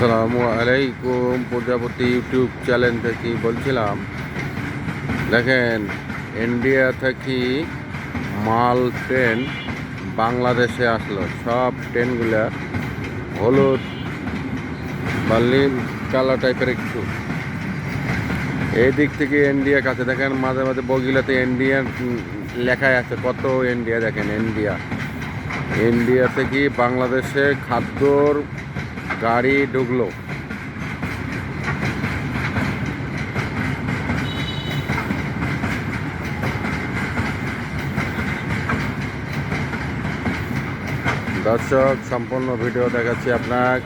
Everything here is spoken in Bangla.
আসসালামু আলাইকুম। প্রজাপতি ইউটিউব চ্যানেল থেকে বলছিলাম। দেখেন, ইন্ডিয়া থেকে মাল ট্রেন বাংলাদেশে আসলো। সব ট্রেনগুলা হলুদ বা নীল কালার টাইপের একটু। এই দিক থেকে ইন্ডিয়া কাছে দেখেন, মাঝে মাঝে বগিলাতে ইন্ডিয়ান লেখাই আছে। কত ইন্ডিয়া, দেখেন ইন্ডিয়া। ইন্ডিয়া থেকে বাংলাদেশে খাদ্যর গাড়ি ঢুকলো। দর্শক, সম্পূর্ণ ভিডিও দেখাচ্ছি আপনার।